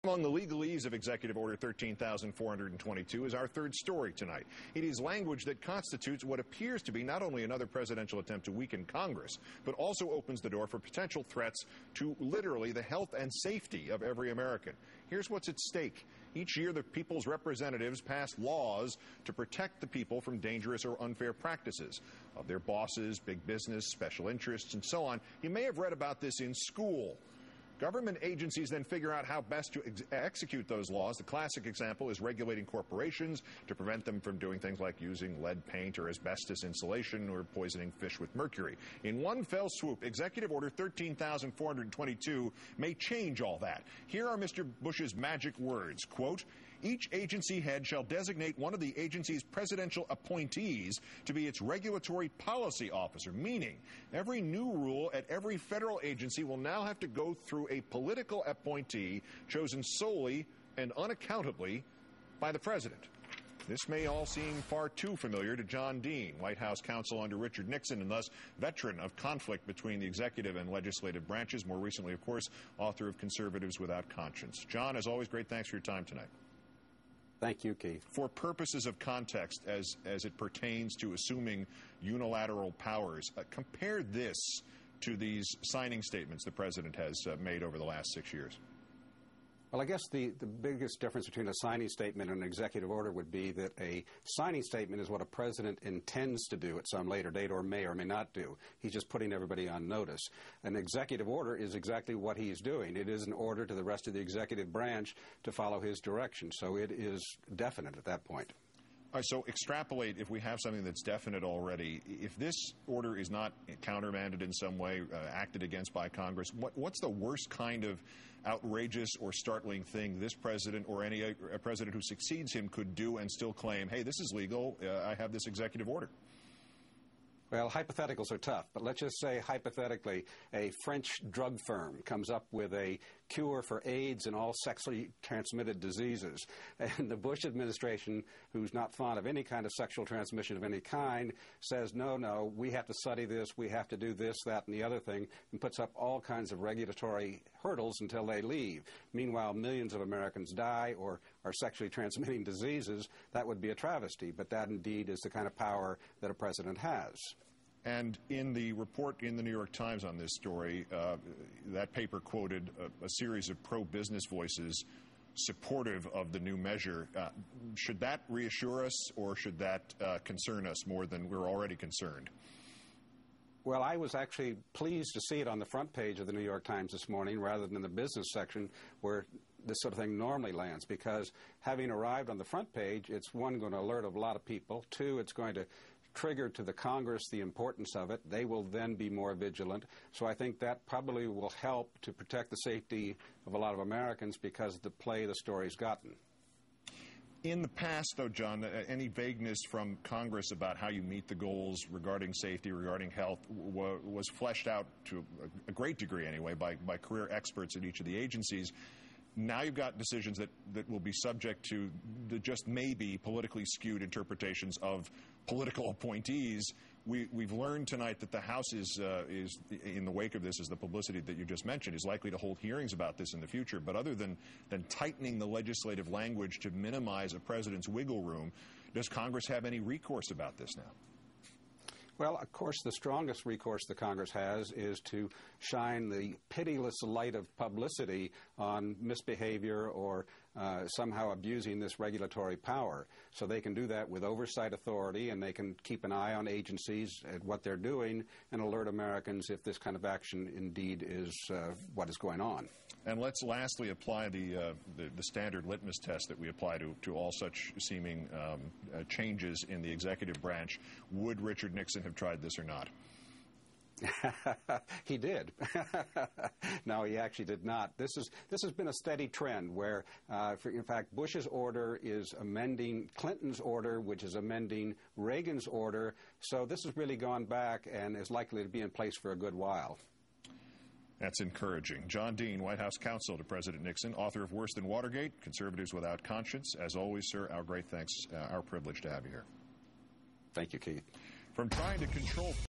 Among the legalese of Executive Order 13,422 is our third story tonight. It is language that constitutes what appears to be not only another presidential attempt to weaken Congress, but also opens the door for potential threats to literally the health and safety of every American. Here's what's at stake. Each year, the people's representatives pass laws to protect the people from dangerous or unfair practices of their bosses, big business, special interests, and so on. You may have read about this in school. Government agencies then figure out how best to execute those laws. The classic example is regulating corporations to prevent them from doing things like using lead paint or asbestos insulation or poisoning fish with mercury. In one fell swoop, Executive Order 13,422 may change all that. Here are Mr. Bush's magic words, quote, "Each agency head shall designate one of the agency's presidential appointees to be its regulatory policy officer," meaning every new rule at every federal agency will now have to go through a political appointee chosen solely and unaccountably by the president. This may all seem far too familiar to John Dean, White House counsel under Richard Nixon, and thus veteran of conflict between the executive and legislative branches. More recently, of course, author of Conservatives Without Conscience. John, as always, great thanks for your time tonight. Thank you, Keith. For purposes of context, as it pertains to assuming unilateral powers, compare this to these signing statements the president has made over the last 6 years. Well, I guess the biggest difference between a signing statement and an executive order would be that a signing statement is what a president intends to do at some later date or may not do. He's just putting everybody on notice. An executive order is exactly what he's doing. It is an order to the rest of the executive branch to follow his direction. So it is definite at that point. All right, so extrapolate, if we have something that's definite already, if this order is not countermanded in some way, acted against by Congress, what's the worst kind of outrageous or startling thing this president or any president who succeeds him could do and still claim, hey, this is legal, I have this executive order? Well, hypotheticals are tough, but let's just say hypothetically a French drug firm comes up with a cure for AIDS and all sexually transmitted diseases. And the Bush administration, who's not fond of any kind of sexual transmission of any kind, says, no, we have to study this, we have to do this, that, and the other thing, and puts up all kinds of regulatory hurdles until they leave. Meanwhile, millions of Americans die or are sexually transmitting diseases. That would be a travesty, but that indeed is the kind of power that a president has. And in the report in the New York Times on this story, that paper quoted a series of pro-business voices supportive of the new measure. Should that reassure us, or should that concern us more than we're already concerned? Well, I was actually pleased to see it on the front page of the New York Times this morning rather than the business section where this sort of thing normally lands, because having arrived on the front page, it's, one, going to alert a lot of people. Two, it's going to trigger to the Congress the importance of it. They will then be more vigilant. So I think that probably will help to protect the safety of a lot of Americans because of the play the story's gotten. In the past, though, John, any vagueness from Congress about how you meet the goals regarding safety, regarding health, was fleshed out to a great degree, anyway, by career experts at each of the agencies. Now you've got decisions that will be subject to the just maybe politically skewed interpretations of political appointees. We've learned tonight that the House is in the wake of this, as the publicity that you just mentioned, is likely to hold hearings about this in the future. But other than tightening the legislative language to minimize a president's wiggle room, does Congress have any recourse about this now? Well, of course, the strongest recourse the Congress has is to shine the pitiless light of publicity on misbehavior or somehow abusing this regulatory power. So they can do that with oversight authority, and they can keep an eye on agencies at what they're doing and alert Americans if this kind of action indeed is what is going on. And let's lastly apply the standard litmus test that we apply to all such seeming changes in the executive branch. Would Richard Nixon have tried this or not? He did. No, he actually did not. This has been a steady trend where, in fact, Bush's order is amending Clinton's order, which is amending Reagan's order. So this has really gone back and is likely to be in place for a good while. That's encouraging. John Dean, White House counsel to President Nixon, author of Worse Than Watergate, Conservatives Without Conscience. As always, sir, our great thanks, our privilege to have you here. Thank you, Keith. From trying to control